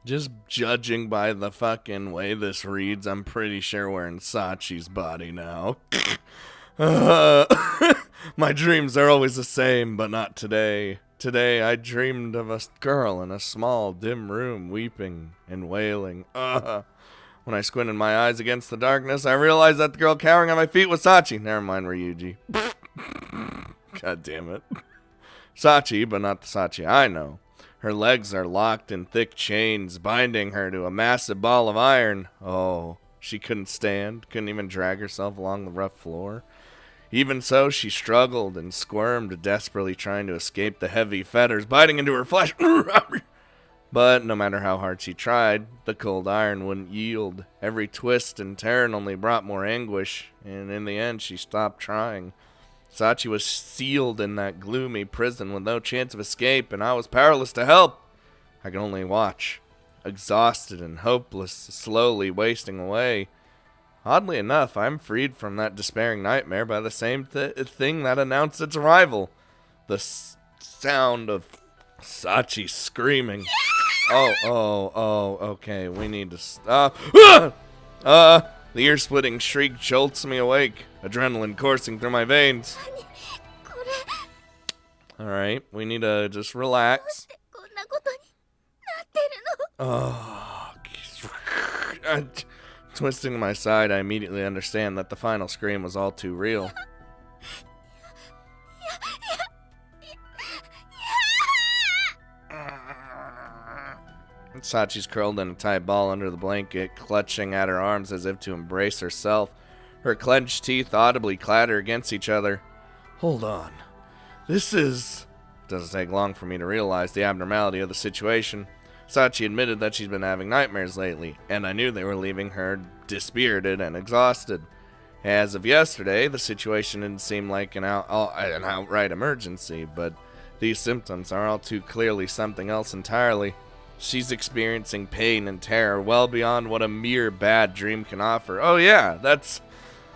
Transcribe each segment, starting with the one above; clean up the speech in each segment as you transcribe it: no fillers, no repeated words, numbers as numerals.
Just judging by the fucking way this reads, I'm pretty sure we're in Sachi's body now. Uh, my dreams are always the same, but not today. Today I dreamed of a girl in a small, dim room, weeping and wailing. When I squinted my eyes against the darkness, I realized that the girl cowering at my feet was Sachi. Never mind, Ryuji. God damn it. Sachi, but not the Sachi I know. Her legs are locked in thick chains, binding her to a massive ball of iron. Oh, she couldn't stand, couldn't even drag herself along the rough floor. Even so, she struggled and squirmed, desperately trying to escape the heavy fetters biting into her flesh. But no matter how hard she tried, the cold iron wouldn't yield. Every twist and turn only brought more anguish, and in the end, she stopped trying. Sachi was sealed in that gloomy prison with no chance of escape, and I was powerless to help. I could only watch, exhausted and hopeless, slowly wasting away. Oddly enough, I'm freed from that despairing nightmare by the same thing that announced its arrival. The sound of Sachi screaming. Okay, we need to stop. The ear-splitting shriek jolts me awake, adrenaline coursing through my veins. Alright, we need to just relax. Oh, twisting my side, I immediately understand that the final scream was all too real. Sachi's curled in a tight ball under the blanket, clutching at her arms as if to embrace herself. Her clenched teeth audibly clatter against each other. Hold on. This is... It doesn't take long for me to realize the abnormality of the situation. Sachi admitted that she's been having nightmares lately, and I knew they were leaving her dispirited and exhausted. As of yesterday, the situation didn't seem like an outright emergency, but these symptoms are all too clearly something else entirely. She's experiencing pain and terror well beyond what a mere bad dream can offer. Oh yeah,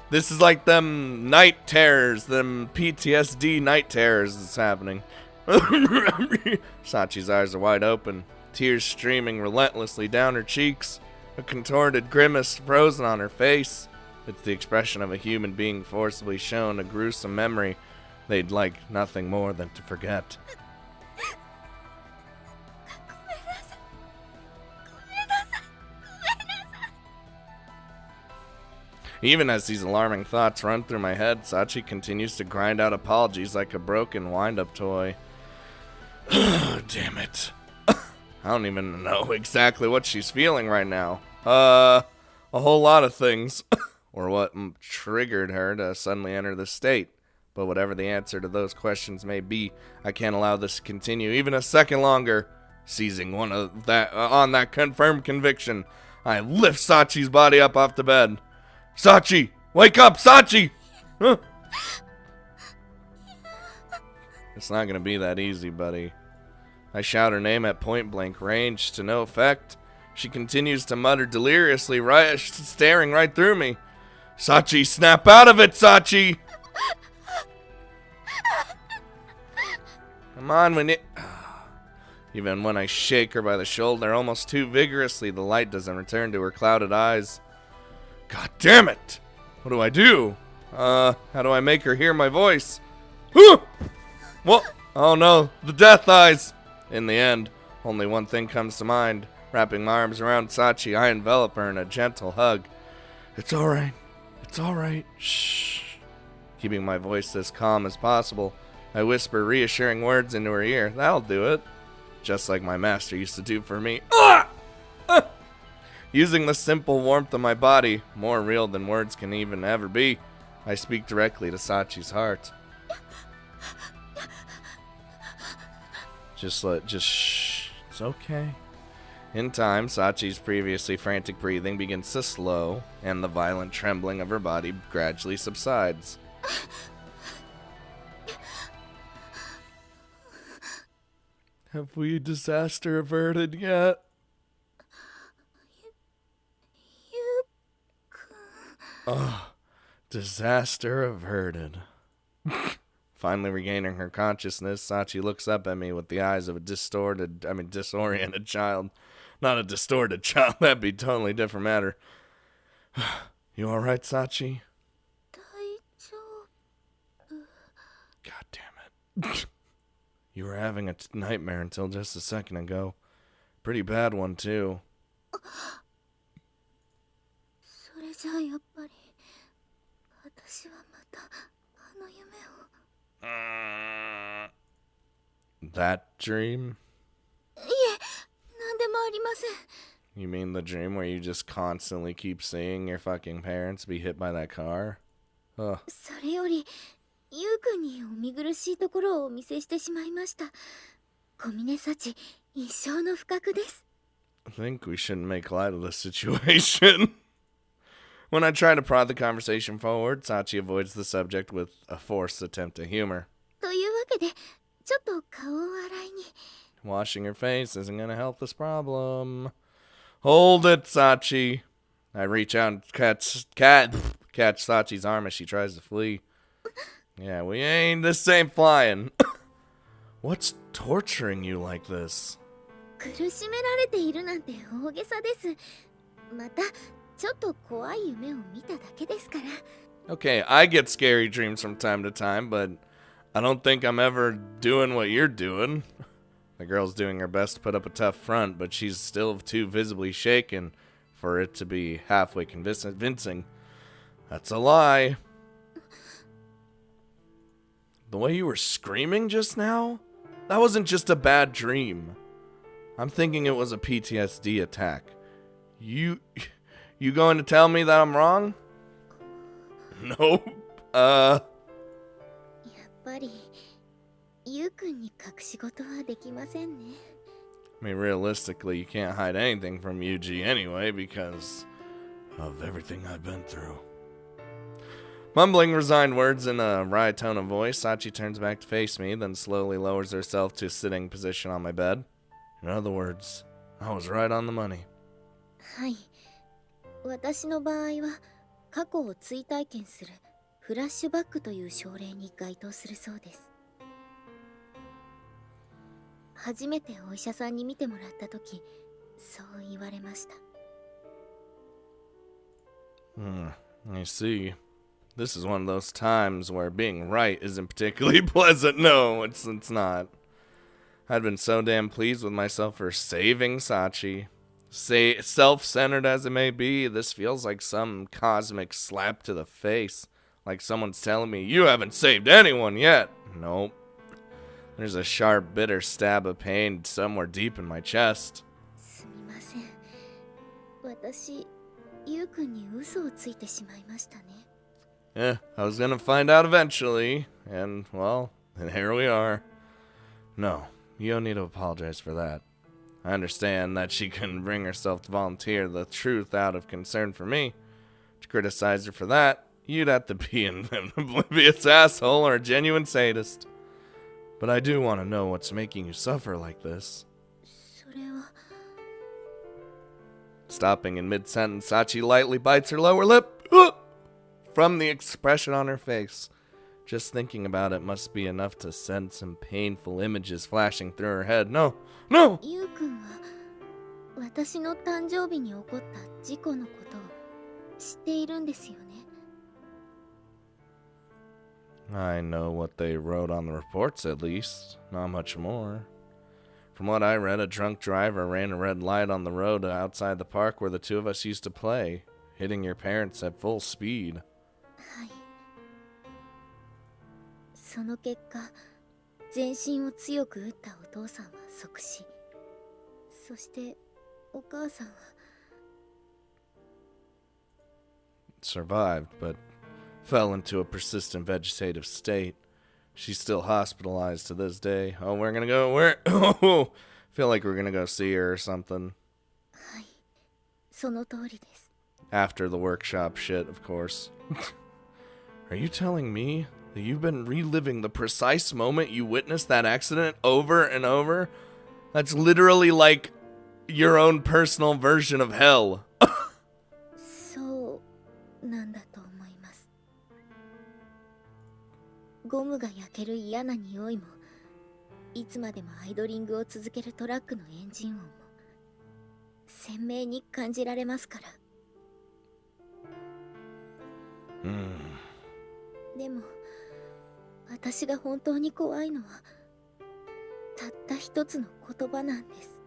this is like them night terrors, them PTSD night terrors that's happening. Sachi's eyes are wide open, tears streaming relentlessly down her cheeks, a contorted grimace frozen on her face. It's the expression of a human being forcibly shown a gruesome memory they'd like nothing more than to forget. Even as these alarming thoughts run through my head, Sachi continues to grind out apologies like a broken wind-up toy. Damn it. I don't even know exactly what she's feeling right now. A whole lot of things. Or what triggered her to suddenly enter this state. But whatever the answer to those questions may be, I can't allow this to continue even a second longer. Seizing one of that on that confirmed conviction, I lift Sachi's body up off the bed. Sachi! Wake up, Sachi! Huh? It's not gonna be that easy, buddy. I shout her name at point-blank range to no effect. She continues to mutter deliriously, staring right through me. Sachi, snap out of it, Sachi! Come on, Even when I shake her by the shoulder almost too vigorously, the light doesn't return to her clouded eyes. God damn it! What do I do? How do I make her hear my voice? What? Oh no, the death eyes! In the end, only one thing comes to mind. Wrapping my arms around Sachi, I envelop her in a gentle hug. It's alright. It's alright. Shh. Keeping my voice as calm as possible, I whisper reassuring words into her ear. That'll do it. Just like my master used to do for me. Using the simple warmth of my body, more real than words can even ever be, I speak directly to Sachi's heart. Just shh. It's okay. In time, Sachi's previously frantic breathing begins to slow, and the violent trembling of her body gradually subsides. Have we disaster averted yet? Oh, disaster averted. Finally regaining her consciousness, Sachi looks up at me with the eyes of a disoriented child. Not a distorted child. That'd be a totally different matter. You alright, Sachi? God damn it. You were having a nightmare until just a second ago. Pretty bad one, too. That dream? You mean the dream where you just constantly keep seeing your fucking parents be hit by that car? Ugh. I think we shouldn't make light of the situation. When I try to prod the conversation forward, Sachi avoids the subject with a forced attempt at humor. Washing her face isn't going to help this problem. Hold it, Sachi. I reach out and catch Sachi's arm as she tries to flee. Yeah, this ain't flying. What's torturing you like this? Okay, I get scary dreams from time to time, but I don't think I'm ever doing what you're doing. The girl's doing her best to put up a tough front, but she's still too visibly shaken for it to be halfway convincing. That's a lie. The way you were screaming just now? That wasn't just a bad dream. I'm thinking it was a PTSD attack. You going to tell me that I'm wrong? Nope. I mean, realistically, you can't hide anything from Yuji anyway because of everything I've been through. Mumbling resigned words in a wry tone of voice, Sachi turns back to face me, then slowly lowers herself to a sitting position on my bed. In other words, I was right on the money. I see. This is one of those times where being right isn't particularly pleasant. No, it's not. I'd been so damn pleased with myself for saving Sachi. Self-centered as it may be, this feels like some cosmic slap to the face. Like someone's telling me, you haven't saved anyone yet. Nope. There's a sharp, bitter stab of pain somewhere deep in my chest. Yeah, I was gonna find out eventually, and, well, and here we are. No, you don't need to apologize for that. I understand that she couldn't bring herself to volunteer the truth out of concern for me. To criticize her for that, you'd have to be an oblivious asshole or a genuine sadist. But I do want to know what's making you suffer like this. Stopping in mid-sentence, Sachi lightly bites her lower lip. From the expression on her face. Just thinking about it must be enough to send some painful images flashing through her head. No! No! I know what they wrote on the reports, at least. Not much more. From what I read, a drunk driver ran a red light on the road outside the park where the two of us used to play, hitting your parents at full speed. Survived, but fell into a persistent vegetative state. She's still hospitalized to this day. Oh, we're gonna go where? Oh, feel like we're gonna go see her or something. After the workshop shit, of course. Are you telling me that you've been reliving the precise moment you witnessed that accident over and over? That's literally like your own personal version of hell. 鮮明に感じられますから。でも私が本当に怖いのはたった一つの言葉なんです。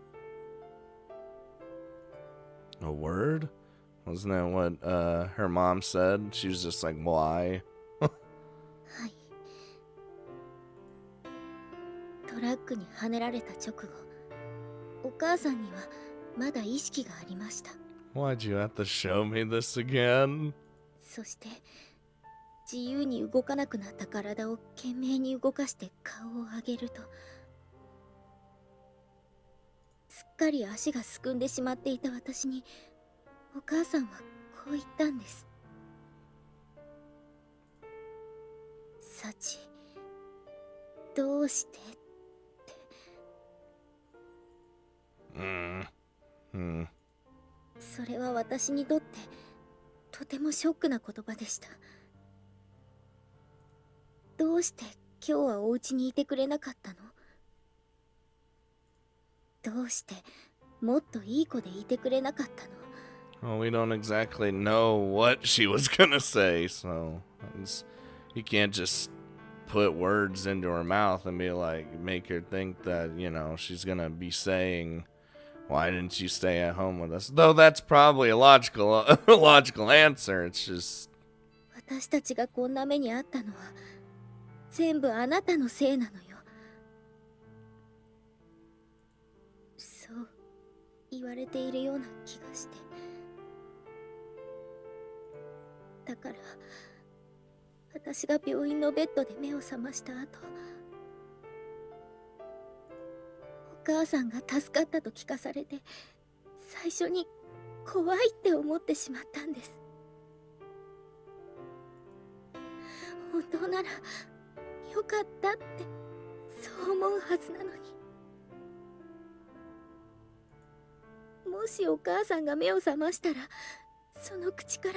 A word? Wasn't that what her mom said? She was just like, why? はい。トラックにはねられた直後、お母さんにはまだ意識がありました。Why'd you have to show me this again? そして自由に動かなくなった体を懸命に動かして顔を上げると、すっかり足がすくんでしまっていた私にお母さんはこう言ったんです。サチ、どうしてって。それは私にとってとてもショックな言葉でした。どうして今日はお家にいてくれなかったの？どうしてもっといい子でいてくれなかったの？ Well, we don't exactly know what she was gonna say, so you can't just put words into her mouth and be like, make her think that, you know, she's gonna be saying, why didn't you stay at home with us? Though that's probably a logical answer. It's just 私たちがこんな目にあったのは全部あなたのせいなのよ。そう言われているような気がして。だから私が病院のベッドで目を覚ました後、お母さんが助かったと聞かされて、最初に怖いって思ってしまったんです。本当ならよかったってそう思うはずなのに。もしお母さんが目を覚ましたら、その口から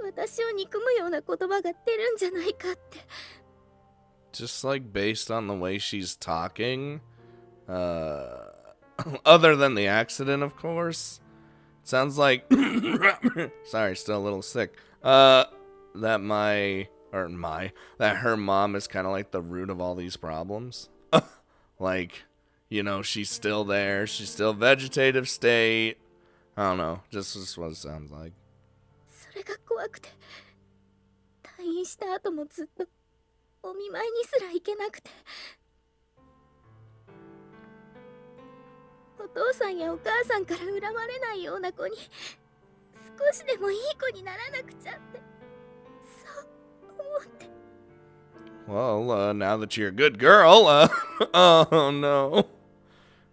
私を憎むような言葉が出るんじゃないかって。 just like based on the way she's talking, other than the accident, of course, it sounds like sorry, still a little sick, that that her mom is kind of like the root of all these problems. Like, you know, she's still there, she's still vegetative state. I don't know, just what it sounds like. それが怖くて、退院した後もずっとお見舞いにすら行けなくて。お父さんやお母さんから恨まれないような子に少しでもいい子にならなくちゃって、そう思って。 Well, now that you're a good girl, oh no.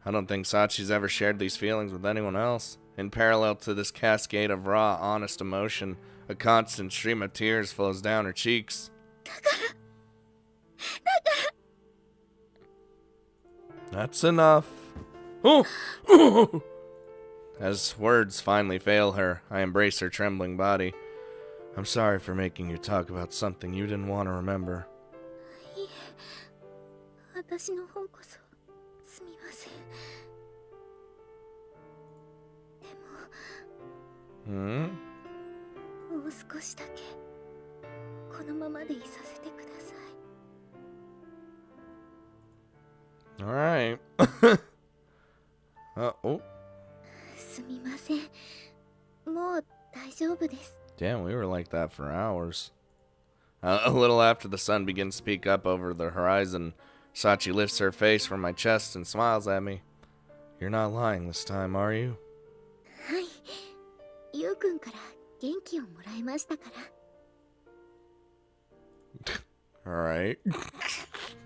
I don't think Sachi's ever shared these feelings with anyone else. In parallel to this cascade of raw, honest emotion, a constant stream of tears flows down her cheeks. That's enough. As words finally fail her, I embrace her trembling body. I'm sorry for making you talk about something you didn't want to remember. いえ、私の方こそすみません。でも、もう少しだけこのままでいさせてください。 Alright. Oh. すみません。もう大丈夫です。 Damn, we were like that for hours. A little after the sun begins to peek up over the horizon, Sachi lifts her face from my chest and smiles at me. You're not lying this time, are you? はい。ゆうくんから元気をもらいましたから。 Alright.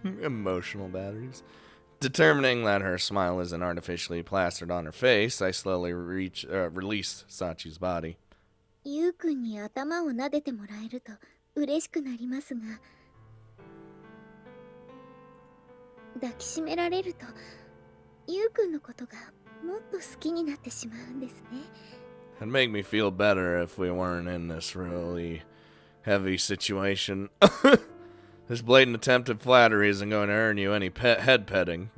Emotional batteries. Determining that her smile isn't artificially plastered on her face, I slowly release Sachi's body. ゆうくんに頭を撫でてもらえると嬉しくなりますが、抱きしめられるとゆうくんのことがもっと好きになってしまうんですね。 It'd make me feel better if we weren't in this really heavy situation. This blatant attempt at flattery isn't going to earn you any head petting.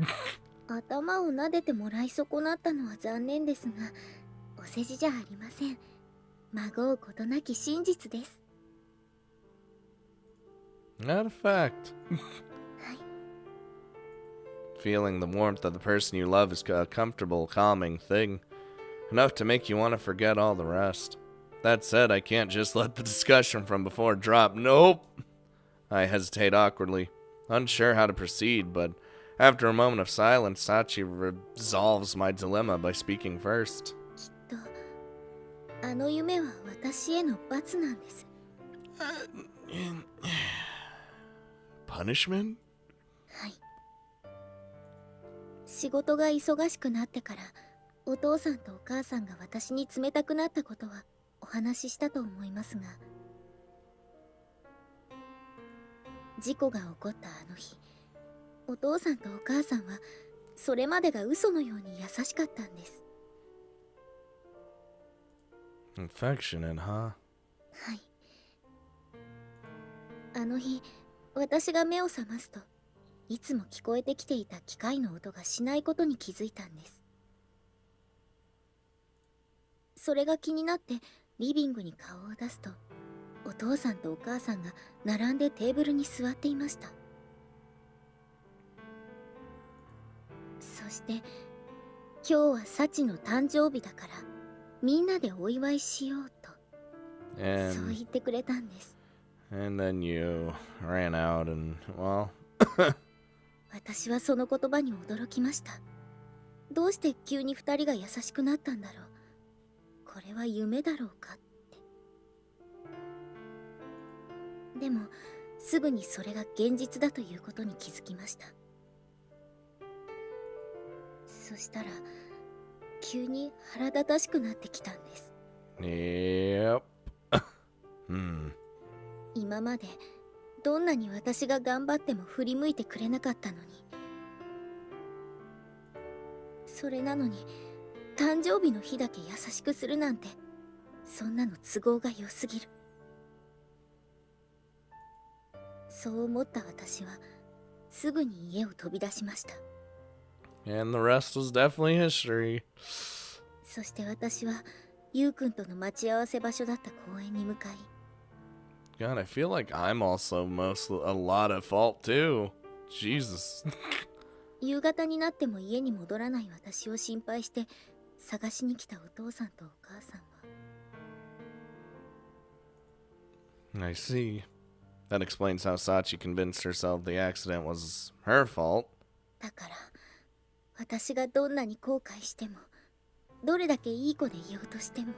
頭を撫でてもらい損なったのは残念ですが、世辞じゃありません。まごうことなき真実です。Not a fact. はい。 Feeling the warmth of the person you love is a comfortable, calming thing. Enough to make you want to forget all the rest. That said, I can't just let the discussion from before drop. Nope. I hesitate awkwardly, unsure how to proceed, but after a moment of silence, Sachi resolves my dilemma by speaking first. きっとあの夢は私への罰なんです。 Punishment? はい。仕事が忙しくなってからお父さんとお母さんが私に冷たくなったことはお話ししたと思いますが、事故が起こったあの日、お父さんとお母さんはそれまでが嘘のように優しかったんです。 Affectionate, huh? はい。あの日私が目を覚ますと、いつも聞こえてきていた機械の音がしないことに気づいたんです。それが気になってリビングに顔を出すと、お父さんとお母さんが並んでテーブルに座っていました。そして今日はサチの誕生日だからみんなでお祝いしようと、そう言ってくれたんです。 And then you ran out and, well... 私はその言葉に驚きました。どうして急に二人が優しくなったんだろう。これは夢だろうかって。でもすぐにそれが現実だということに気づきました。そしたら急に腹立たしくなってきたんです。 Yep. 今までどんなに私が頑張っても振り向いてくれなかったのに、それなのに誕生日の日だけ優しくするなんて、そんなの都合が良すぎる。そう思った私はすぐに家を飛び出しました。 And the rest was definitely history. そして私はゆうくんとの待ち合わせ場所だった公園に向かい、 God, I feel like I'm also a lot at fault too. Jesus. 夕方になっても家に戻らない私を心配して探しに来たお父さんとお母さんは、 I see. That explains how Sachi convinced herself the accident was her fault. だから私がどんなに後悔しても、どれだけいい子でいようとしても、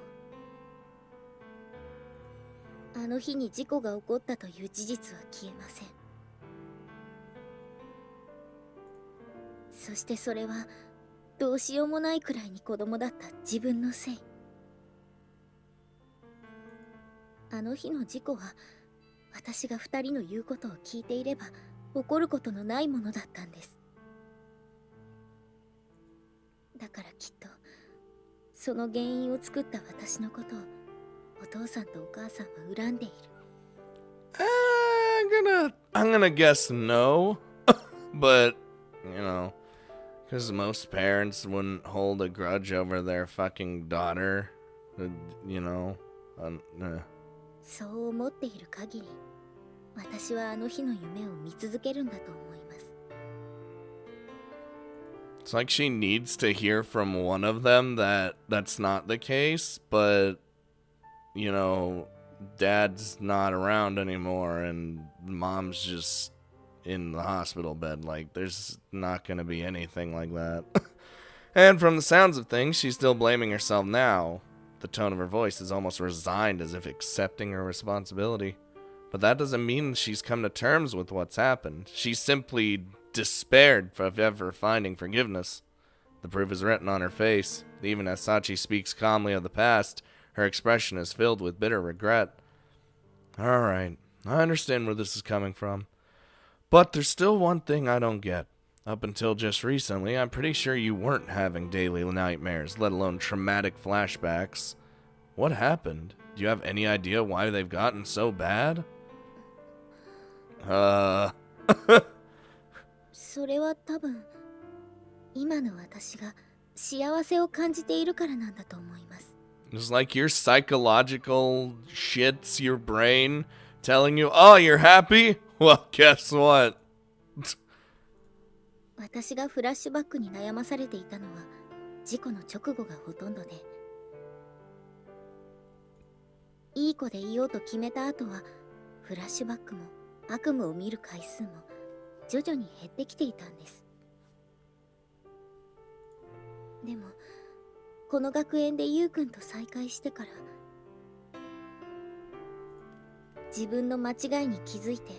あの日に事故が起こったという事実は消えません。そしてそれはどうしようもないくらいに子供だった自分のせい。あの日の事故は私が二人の言うことを聞いていれば起こることのないものだったんです。だからきっとその原因を作った私のことをお父さんとお母さんは恨んでいる。 I'm gonna guess no. But, you know, because most parents wouldn't hold a grudge over their fucking daughter. You know. そう思っている限り、私はあの日の夢を見続けるんだと思います。 It's like she needs to hear from one of them that that's not the case, but, you know, dad's not around anymore and mom's just in the hospital bed. Like, there's not gonna be anything like that. And from the sounds of things, she's still blaming herself now. The tone of her voice is almost resigned, as if accepting her responsibility. But that doesn't mean she's come to terms with what's happened. She's simply despaired of ever finding forgiveness. The proof is written on her face. Even as Sachi speaks calmly of the past, her expression is filled with bitter regret. Alright, I understand where this is coming from. But there's still one thing I don't get. Up until just recently, I'm pretty sure you weren't having daily nightmares, let alone traumatic flashbacks. What happened? Do you have any idea why they've gotten so bad? それは多分今の私が幸せを感じているからなんだと思います。It's like your psychological shits your brain telling you, oh, you're happy? Well, guess what? 私がフラッシュバックに悩まされていたのは事故の直後がほとんどで、いい子でいようと決めた後はフラッシュバックも悪夢を見る回数も徐々に減ってきていたんです。でもこの学園でゆうくんと再会してから、自分の間違いに気づいて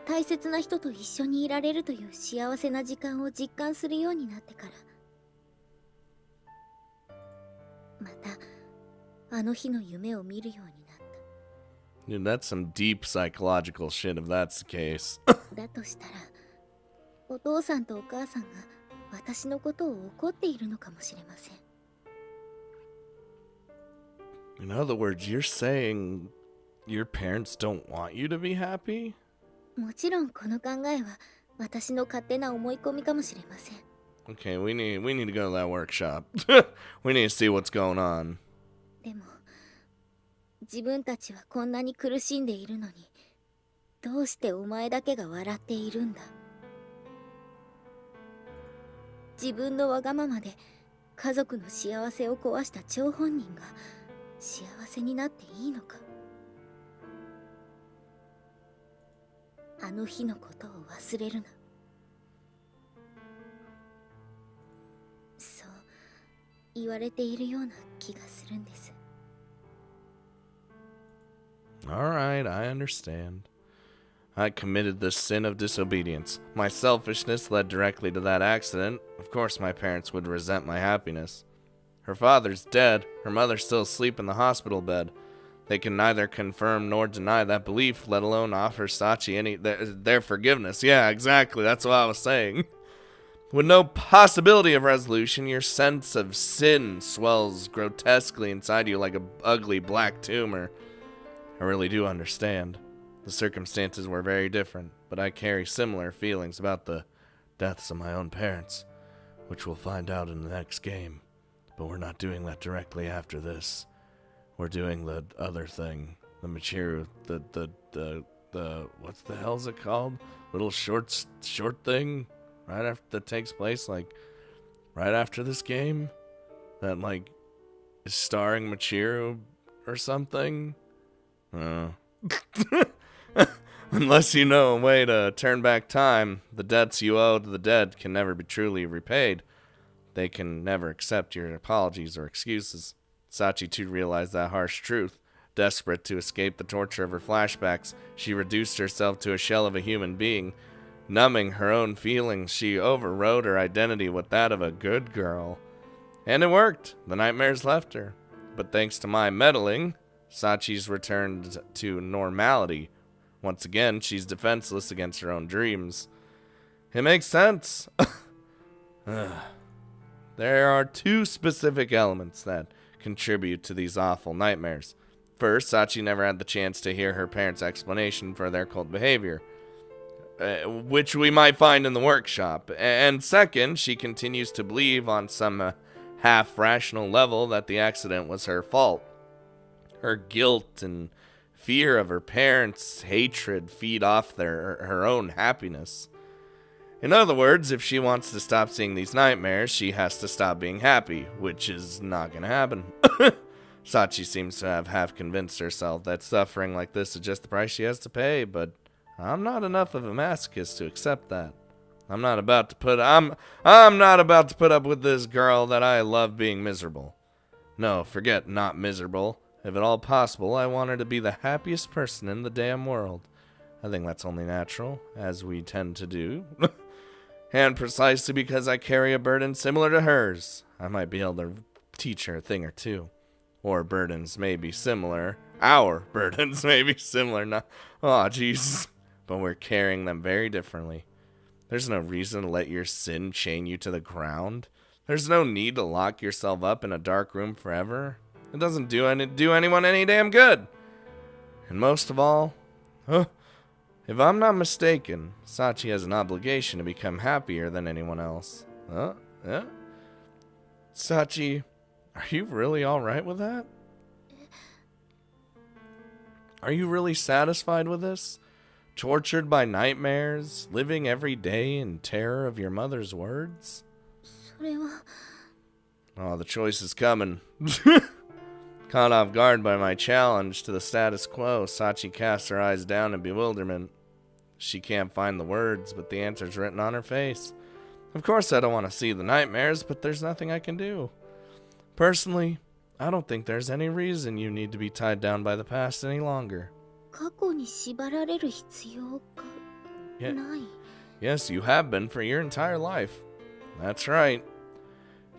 大切な人と一緒にいられるという幸せな時間を実感するようになってから、またあの日の夢を見るようになった。 Dude, that's some deep psychological shit if that's the case. だとしたらお父さんとお母さんが私のことを怒っているのかもしれません。 In other words, you're saying your parents don't want you to be happy? もちろんこの考えは私の勝手な思い込みかもしれません。 Okay, we need to go to that workshop. We need to see what's going on. でも自分たちはこんなに苦しんでいるのに、どうしてお前だけが笑っているんだ。自分のわがままで家族の幸せを壊した張本人が幸せになっていいのか。あの日のことを忘れるな。そう言われているような気がするんです。 Alright, I understand. I committed the sin of disobedience. My selfishness led directly to that accident. Of course my parents would resent my happiness. Her father's dead. Her mother's still asleep in the hospital bed. They can neither confirm nor deny that belief, let alone offer Sachi any their forgiveness. Yeah, exactly. That's what I was saying. With no possibility of resolution, your sense of sin swells grotesquely inside you like an ugly black tumor. I really do understand. The circumstances were very different, but I carry similar feelings about the deaths of my own parents, which we'll find out in the next game. But we're not doing that directly after this. We're doing the other thing, the material, the what the hell's it called? Little short thing, right after that takes place, like right after this game, that like is starring Machiru or something. Unless you know a way to turn back time, the debts you owe to the dead can never be truly repaid. They can never accept your apologies or excuses. Sachi too realized that harsh truth. Desperate to escape the torture of her flashbacks, she reduced herself to a shell of a human being. Numbing her own feelings, she overrode her identity with that of a good girl. And it worked. The nightmares left her. But thanks to my meddling, Sachi's returned to normality. Once again, she's defenseless against her own dreams. It makes sense. There are two specific elements that contribute to these awful nightmares. First, Sachi never had the chance to hear her parents' explanation for their cult behavior, which we might find in the workshop. And second, she continues to believe on some half-rational level that the accident was her fault. Her guilt and fear of her parents' hatred feed off her own happiness. In other words, if she wants to stop seeing these nightmares, she has to stop being happy, which is not going to happen. Sachi seems to have half convinced herself that suffering like this is just the price she has to pay, but I'm not enough of a masochist to accept that. I'm not about to put up with this girl that I love being miserable. No, forget not miserable. If at all possible, I want her to be the happiest person in the damn world. I think that's only natural, as we tend to do. And precisely because I carry a burden similar to hers, I might be able to teach her a thing or two. Or burdens may be similar. Our burdens may be similar. Not, oh, Jesus. But we're carrying them very differently. There's no reason to let your sin chain you to the ground. There's no need to lock yourself up in a dark room forever. It doesn't do anyone any damn good. And most of all, if I'm not mistaken, Sachi has an obligation to become happier than anyone else. Yeah. Sachi, Are you really alright with that? Are you really satisfied with this? Tortured by nightmares, living every day in terror of your mother's words? それは Oh, the choice is coming. Caught off guard by my challenge to the status quo, Sachi casts her eyes down in bewilderment. She can't find the words, but the answer's written on her face. Of course I don't want to see the nightmares, but there's nothing I can do. Personally, I don't think there's any reason you need to be tied down by the past any longer. 過去に縛られる必要が Yeah. ない。 Yes, you have been for your entire life. That's right.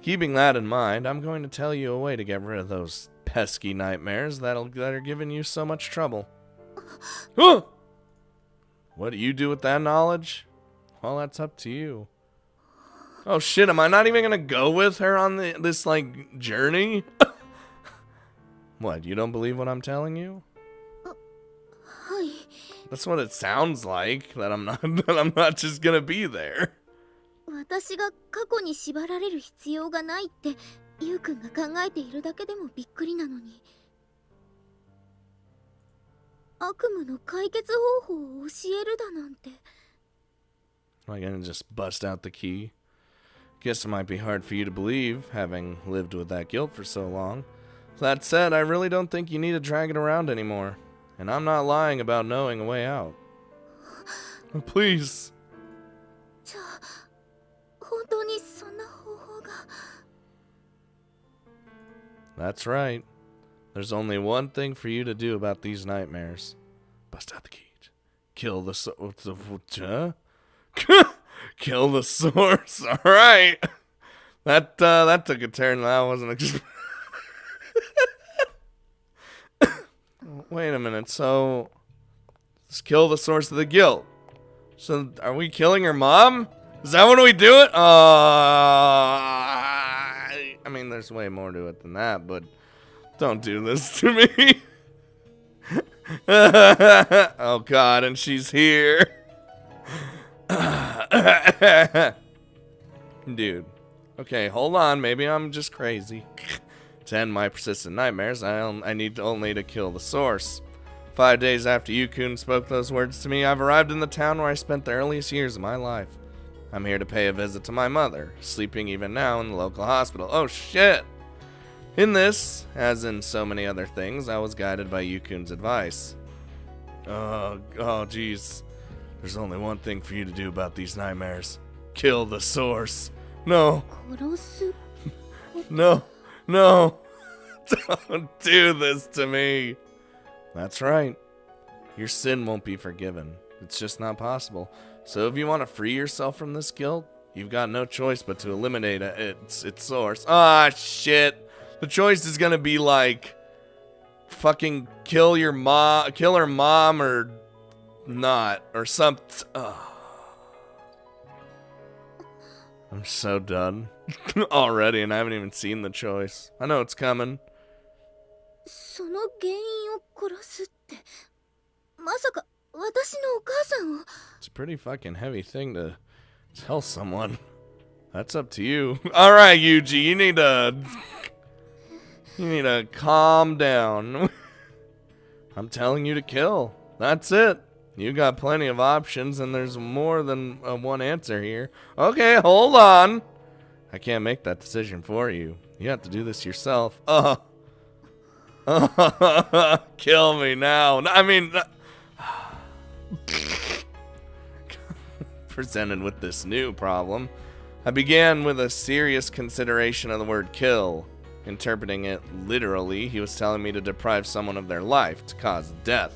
Keeping that in mind, I'm going to tell you a way to get rid of those pesky nightmares that are giving you so much trouble. Huh! What do you do with that knowledge? Well, that's up to you. Oh shit, am I not even gonna go with her on this like journey? What, you don't believe what I'm telling you? はい。 That's what it sounds like, that I'm not just gonna be there. 私が過去に縛られる必要がないってゆうくんが考えているだけでもびっくりなのに、悪夢の解決方法を教えるだなんて。 Am I gonna just bust out the key? Guess it might be hard for you to believe, having lived with that guilt for so long. That said, I really don't think you need to drag it around anymore. And I'm not lying about knowing a way out. Please. じゃあ本当にそんな方法が。 That's right. There's only one thing for you to do about these nightmares. Bust out the key. Kill the Kill the source. All right. That took a turn that I wasn't Wait a minute. So, let's kill the source of the guilt. So, are we killing her mom? Is that when we do it? I mean, there's way more to it than that, but don't do this to me. Oh God, and she's here. Dude. Okay, hold on. Maybe I'm just crazy. To end my persistent nightmares, I need only to kill the source. 5 days after Yukun spoke those words to me, I've arrived in the town where I spent the earliest years of my life. I'm here to pay a visit to my mother, sleeping even now in the local hospital. Oh shit! In this, as in so many other things, I was guided by Yukun's advice. Oh jeez. There's only one thing for you to do about these nightmares. Kill the source. No. 殺す。 No. No. Don't do this to me. That's right. Your sin won't be forgiven. It's just not possible. So if you want to free yourself from this guilt, you've got no choice but to eliminate its source. Ah, shit. The choice is gonna be like, fucking kill her mom or not, or something. I'm so done already, and I haven't even seen the choice. I know it's coming. その原因を殺すって、まさか私のお母さんを。 It's a pretty fucking heavy thing to tell someone. That's up to you. All right, Yuji, you need to calm down. I'm telling you to kill. That's it. You got plenty of options, and there's more than one answer here. Okay, hold on. I can't make that decision for you. You have to do this yourself. Kill me now. I mean, presented with this new problem, I began with a serious consideration of the word kill. Interpreting it literally, he was telling me to deprive someone of their life, to cause death.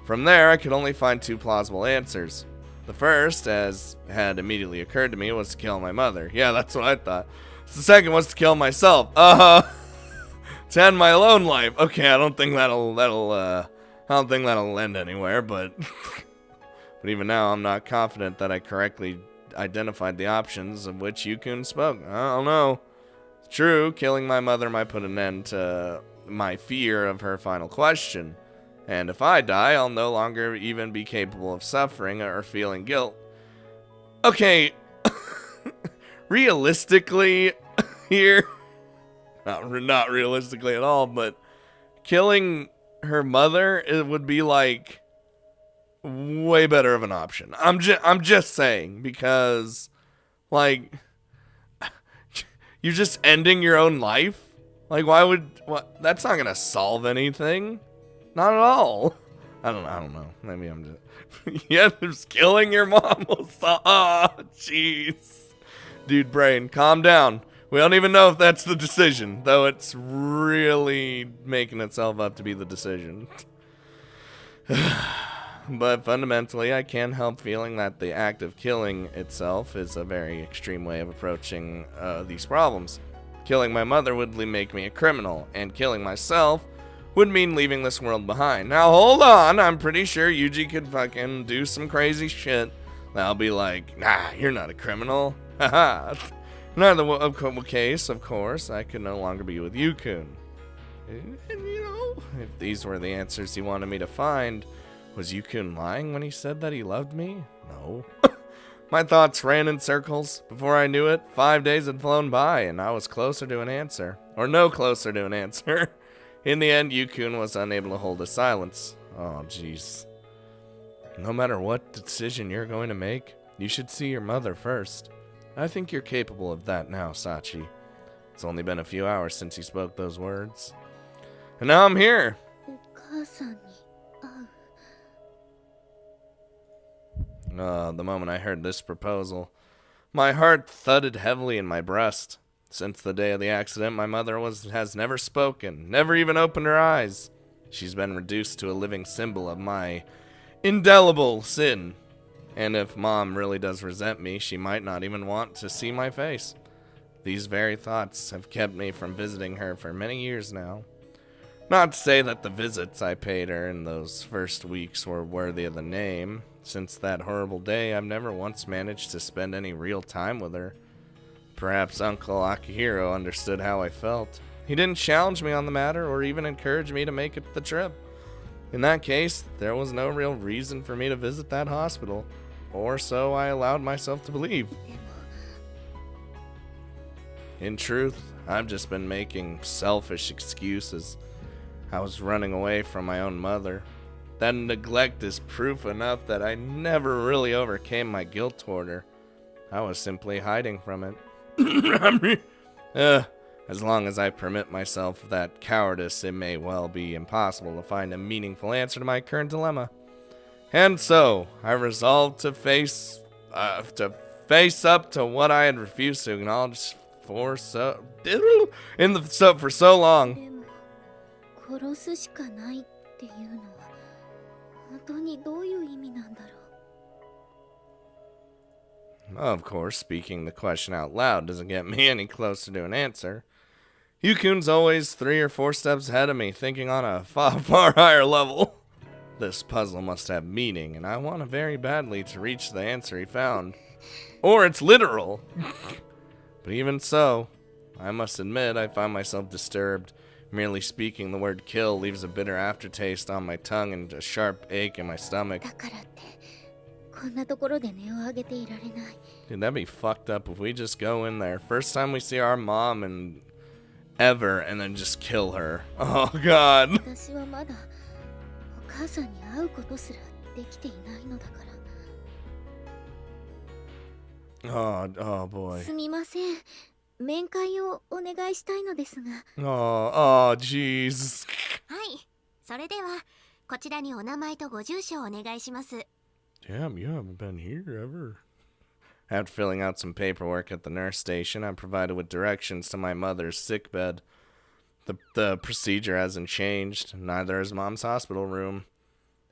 From there, I could only find two plausible answers. The first, as had immediately occurred to me, was to kill my mother. Yeah, that's what I thought. The second was to kill myself. To end my lone life. Okay, I don't think that'll end anywhere, but but even now, I'm not confident that I correctly identified the options of which Yukun spoke. I don't know. True, killing my mother might put an end to my fear of her final question. And if I die, I'll no longer even be capable of suffering or feeling guilt. Okay, realistically, here, Not realistically at all, but killing her mother, it would be like way better of an option. I'm just saying, because like you're just ending your own life. Like, what? That's not gonna solve anything. Not at all. I don't know. Maybe I'm just yeah, just killing your mom will solve. Oh, jeez. Dude, brain, calm down. We don't even know if that's the decision, though it's really making itself up to be the decision. But fundamentally, I can't help feeling that the act of killing itself is a very extreme way of approaching these problems. Killing my mother would make me a criminal, and killing myself would mean leaving this world behind. Now, hold on. I'm pretty sure Yuji could fucking do some crazy shit. I'll be like, nah, you're not a criminal. Haha. Not the case, of course. I could no longer be with Yukun. And, you know, if these were the answers he wanted me to find, was Yukun lying when he said that he loved me? No. My thoughts ran in circles. Before I knew it, 5 days had flown by, and I was closer to an answer. Or no closer to an answer. In the end, Yukun was unable to hold his silence. Oh, jeez. No matter what decision you're going to make, you should see your mother first. I think you're capable of that now, Sachi. It's only been a few hours since he spoke those words. And now I'm here. The moment I heard this proposal, my heart thudded heavily in my breast. Since the day of the accident, my mother has never spoken, never even opened her eyes. She's been reduced to a living symbol of my indelible sin. And if Mom really does resent me, she might not even want to see my face. These very thoughts have kept me from visiting her for many years now. Not to say that the visits I paid her in those first weeks were worthy of the name. Since that horrible day, I've never once managed to spend any real time with her. Perhaps Uncle Akihiro understood how I felt. He didn't challenge me on the matter or even encourage me to make it the trip. In that case, there was no real reason for me to visit that hospital, or so I allowed myself to believe. In truth, I've just been making selfish excuses. I was running away from my own mother. That neglect is proof enough that I never really overcame my guilt toward her. I was simply hiding from it. As long as I permit myself that cowardice, it may well be impossible to find a meaningful answer to my current dilemma. And so, I resolved to face up to what I had refused to acknowledge for so long. Of course, speaking the question out loud doesn't get me any closer to an answer. Yukun's always 3 or 4 steps ahead of me, thinking on a far higher level. This puzzle must have meaning, and I want very badly to reach the answer he found. Or it's literal. But even so, I must admit I find myself disturbed. Merely speaking the word kill leaves a bitter aftertaste on my tongue and a sharp ache in my stomach. Dude, that'd be fucked up if we just go in there. First time we see our mom and ever, and then just kill her. Oh, God. Oh, boy. Oh, jeez. Damn, you haven't been here ever. After filling out some paperwork at the nurse station, I'm provided with directions to my mother's sickbed. The procedure hasn't changed, neither has Mom's hospital room.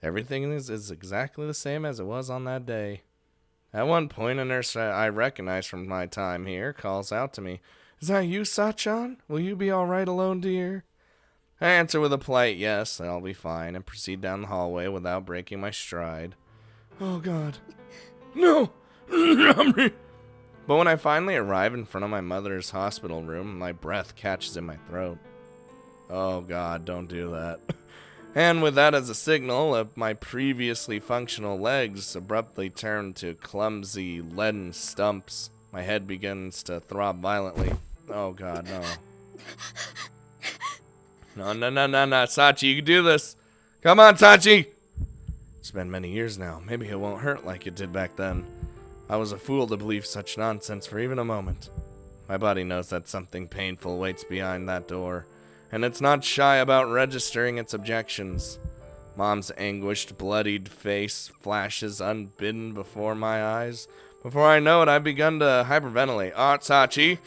Everything is exactly the same as it was on that day. At one point, a nurse I recognize from my time here calls out to me, "Is that you, Sachan? Will you be all right alone, dear?" I answer with a polite yes, I'll be fine, and proceed down the hallway without breaking my stride. Oh, God. No! But when I finally arrive in front of my mother's hospital room, my breath catches in my throat. Oh, God, don't do that. And with that as a signal, my previously functional legs abruptly turn to clumsy, leaden stumps. My head begins to throb violently. Oh, God, no. No, Sachi, you can do this. Come on, Sachi. It's been many years now. Maybe it won't hurt like it did back then. I was a fool to believe such nonsense for even a moment. My body knows that something painful waits behind that door, and it's not shy about registering its objections. Mom's anguished, bloodied face flashes unbidden before my eyes. Before I know it, I've begun to hyperventilate. Oh, Sachi.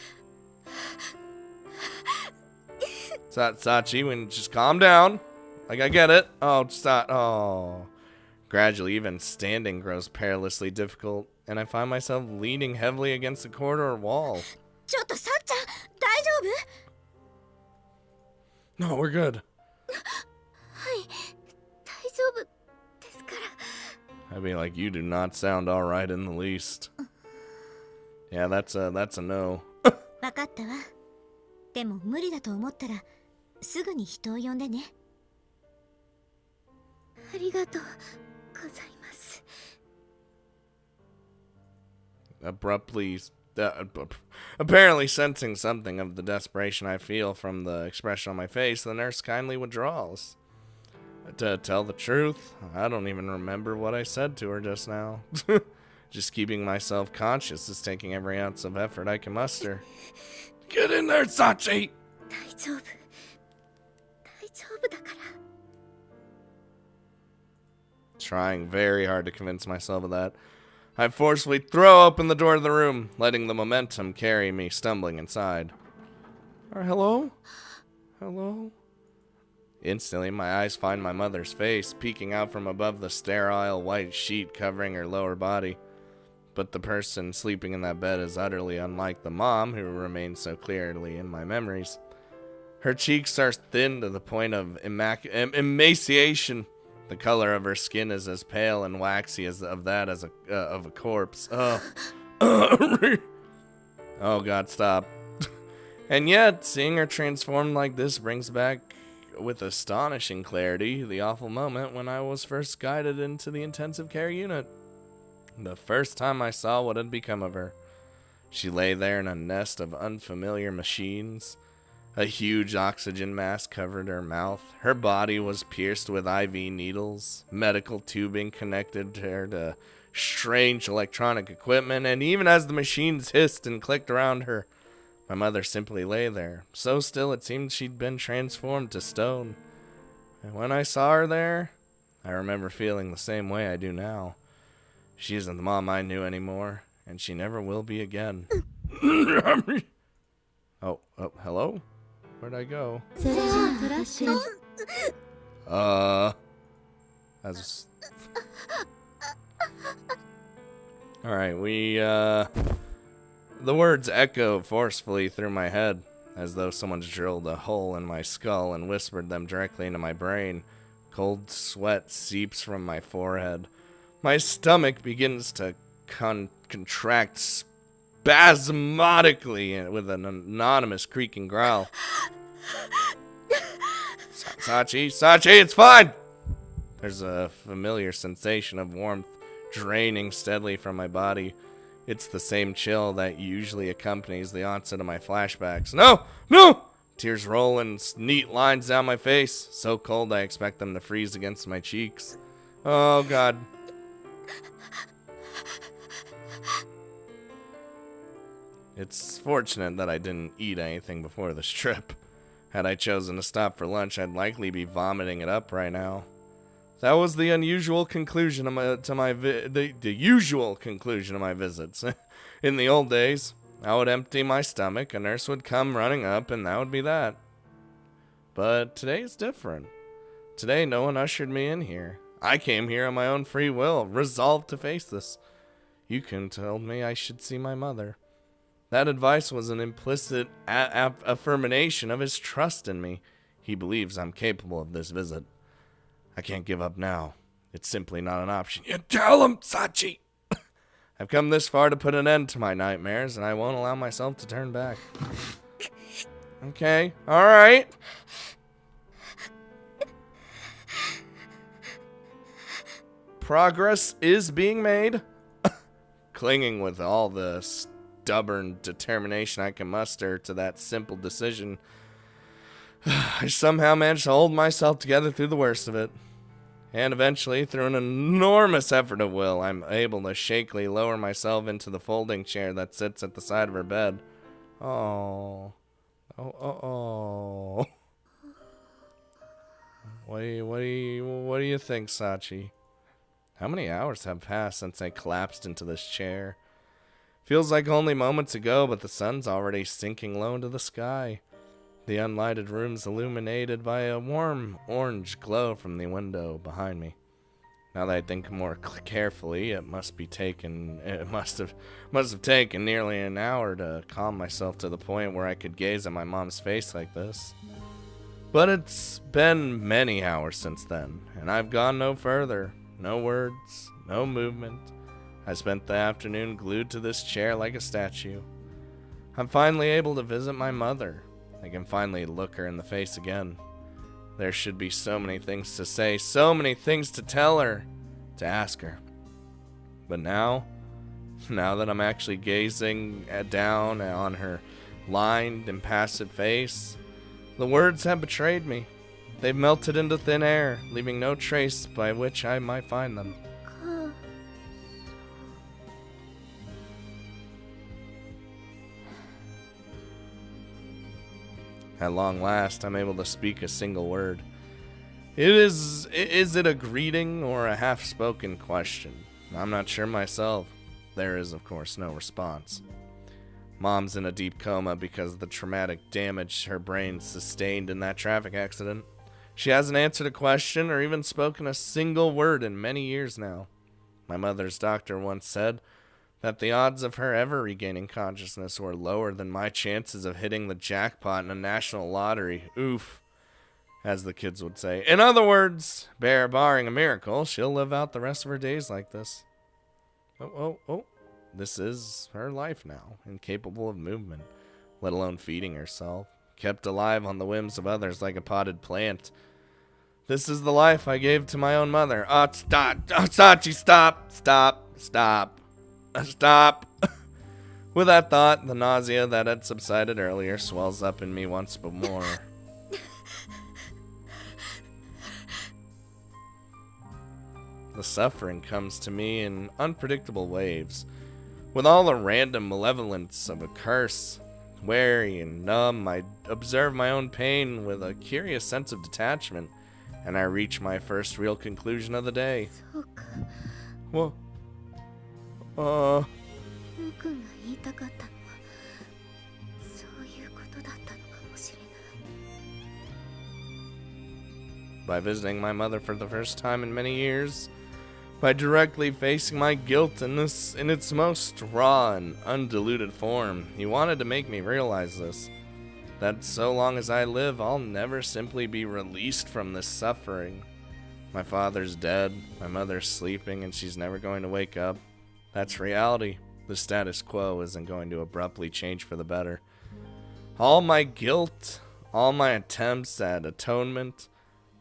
Sachi, we can just calm down. Like, I get it. Oh, stop. Oh. Gradually, even standing grows perilously difficult, and I find myself leaning heavily against the corridor wall. No, we're good. I'd be like, you do not sound alright in the least. Yeah, that's a no. わかったわ。でも無理だと思ったらすぐに人を呼んでね。ありがとうございます。Apparently sensing something of the desperation I feel from the expression on my face, the nurse kindly withdraws. To tell the truth, I don't even remember what I said to her just now. Just keeping myself conscious is taking every ounce of effort I can muster. Get in there, Sachi! 大丈夫だから。Trying very hard to convince myself of that, I forcefully throw open the door of the room, letting the momentum carry me stumbling inside. Hello? Hello? Instantly, my eyes find my mother's face, peeking out from above the sterile white sheet covering her lower body. But the person sleeping in that bed is utterly unlike the mom who remains so clearly in my memories. Her cheeks are thin to the point of emaciation. The color of her skin is as pale and waxy as of a corpse. Oh. Oh God, stop. And yet, seeing her transformed like this brings back with astonishing clarity the awful moment when I was first guided into the intensive care unit. The first time I saw what had become of her. She lay there in a nest of unfamiliar machines. A huge oxygen mask covered her mouth. Her body was pierced with IV needles. Medical tubing connected her to strange electronic equipment, and even as the machines hissed and clicked around her, my mother simply lay there, so still it seemed she'd been transformed to stone. And when I saw her there, I remember feeling the same way I do now. She isn't the mom I knew anymore, and she never will be again. Oh, hello? Where'd I go? That's... Alright, the words echo forcefully through my head, as though someone's drilled a hole in my skull and whispered them directly into my brain. Cold sweat seeps from my forehead. My stomach begins to contract spasmodically with an anonymous creaking growl. Sachi, it's fine! There's a familiar sensation of warmth draining steadily from my body. It's the same chill that usually accompanies the onset of my flashbacks. No! Tears roll in neat lines down my face, so cold I expect them to freeze against my cheeks. Oh, God. It's fortunate that I didn't eat anything before this trip. Had I chosen to stop for lunch, I'd likely be vomiting it up right now. That was the unusual conclusion of the usual conclusion of my visits. In the old days, I would empty my stomach, a nurse would come running up, and that would be that. But today's different. Today, no one ushered me in here. I came here on my own free will, resolved to face this. Yukun told me I should see my mother. That advice was an implicit affirmation of his trust in me. He believes I'm capable of this visit. I can't give up now. It's simply not an option. You tell him, Sachi! I've come this far to put an end to my nightmares, and I won't allow myself to turn back. Okay, alright. Progress is being made. Clinging with all the stubborn determination I can muster to that simple decision, I somehow managed to hold myself together through the worst of it. And eventually, through an enormous effort of will, I'm able to shakily lower myself into the folding chair that sits at the side of her bed. Oh. Oh. What do you think, Sachi? How many hours have passed since I collapsed into this chair? Feels like only moments ago, but the sun's already sinking low into the sky. The unlighted room's illuminated by a warm orange glow from the window behind me. Now that I think more carefully, it must have taken nearly an hour to calm myself to the point where I could gaze at my mom's face like this. But it's been many hours since then, and I've gone no further. No words, no movement. I spent the afternoon glued to this chair like a statue. I'm finally able to visit my mother. I can finally look her in the face again. There should be so many things to say, so many things to tell her, to ask her. But now that I'm actually gazing down on her lined, impassive face, the words have betrayed me. They've melted into thin air, leaving no trace by which I might find them. At long last, I'm able to speak a single word. Is it a greeting or a half-spoken question? I'm not sure myself. There is, of course, no response. Mom's in a deep coma because of the traumatic damage her brain sustained in that traffic accident. She hasn't answered a question or even spoken a single word in many years now. My mother's doctor once said that the odds of her ever regaining consciousness were lower than my chances of hitting the jackpot in a national lottery. Oof, as the kids would say. In other words, barring a miracle, she'll live out the rest of her days like this. Oh. This is her life now, incapable of movement, let alone feeding herself, kept alive on the whims of others like a potted plant. This is the life I gave to my own mother. Stop! Sachi, stop! With that thought, the nausea that had subsided earlier swells up in me once more. The suffering comes to me in unpredictable waves. With all the random malevolence of a curse, wary and numb, I observe my own pain with a curious sense of detachment, and I reach my first real conclusion of the day. Well, by visiting my mother for the first time in many years, by directly facing my guilt in its most raw and undiluted form, he wanted to make me realize this. That so long as I live, I'll never simply be released from this suffering. My father's dead, my mother's sleeping, and she's never going to wake up. That's reality. The status quo isn't going to abruptly change for the better. All my guilt, all my attempts at atonement,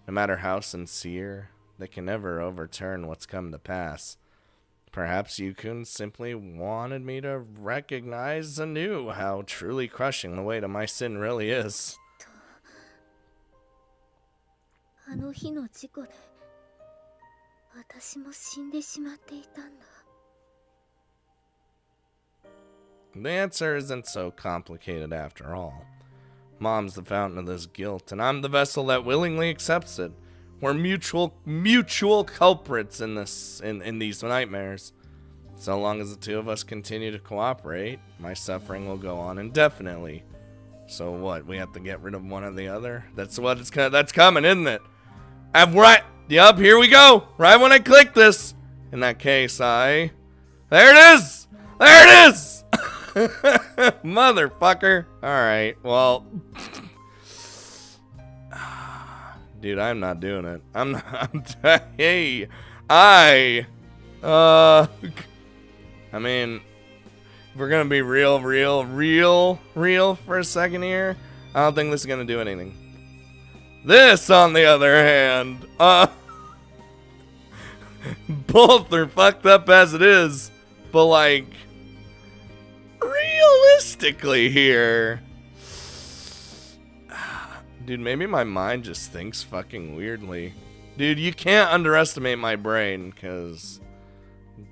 no matter how sincere, they can never overturn what's come to pass. Perhaps Yukun simply wanted me to recognize anew how truly crushing the weight of my sin really is. The answer isn't so complicated after all. Mom's the fountain of this guilt, and I'm the vessel that willingly accepts it. We're mutual culprits in these nightmares. So long as the two of us continue to cooperate, my suffering will go on indefinitely. So what? We have to get rid of one or the other? That's coming, isn't it? Yup, here we go. Right when I click this. In that case, there it is. There it is. Motherfucker. All right. Well. Dude, I'm not doing it. I mean, if we're gonna be real for a second here, I don't think this is gonna do anything. This, on the other hand, both are fucked up as it is, but like, realistically here, Dude, maybe my mind just thinks fucking weirdly. Dude, you can't underestimate my brain, because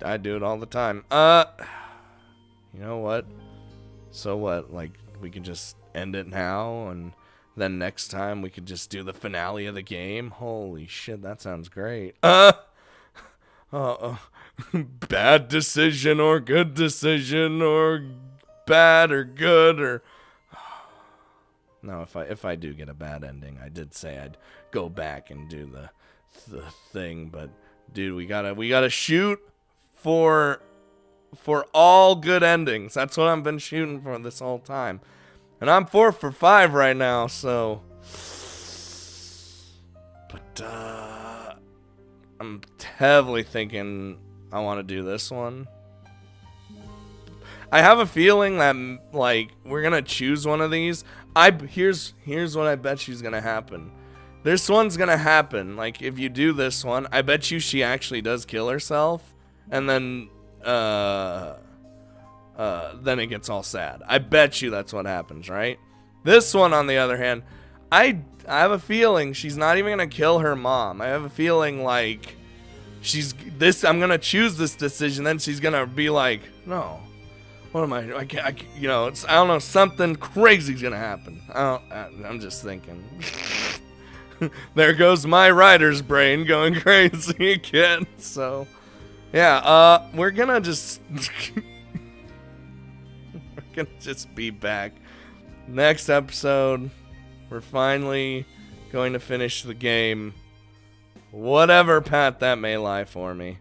I do it all the time. You know what? So what? Like, we can just end it now, and then next time we could just do the finale of the game? Holy shit, that sounds great. Bad decision or good decision or bad or good or... No, if I do get a bad ending, I did say I'd go back and do the thing, but dude, we gotta shoot for all good endings. That's what I've been shooting for this whole time. And I'm 4 for 5 right now, so but I'm heavily thinking I want to do this one. I have a feeling that, like, we're gonna choose one of these. Here's what I bet you's gonna happen. This one's gonna happen. Like, if you do this one, I bet you she actually does kill herself, and then it gets all sad. I bet you that's what happens, right? This one, on the other hand, I have a feeling she's not even gonna kill her mom. I have a feeling like I'm gonna choose this decision, then she's gonna be like, no. What am I can't, you know, I don't know, something crazy's gonna happen. I'm just thinking. There goes my writer's brain going crazy again. So, yeah, we're gonna just be back. Next episode, we're finally going to finish the game, whatever path that may lie for me.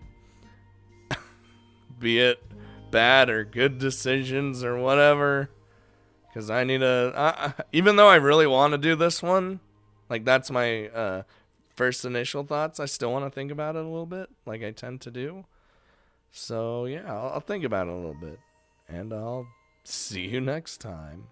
Be it bad or good decisions or whatever, because I need even though I really want to do this one, like, that's my first initial thoughts, I still want to think about it a little bit, like I tend to do. So yeah, I'll think about it a little bit, and I'll see you next time.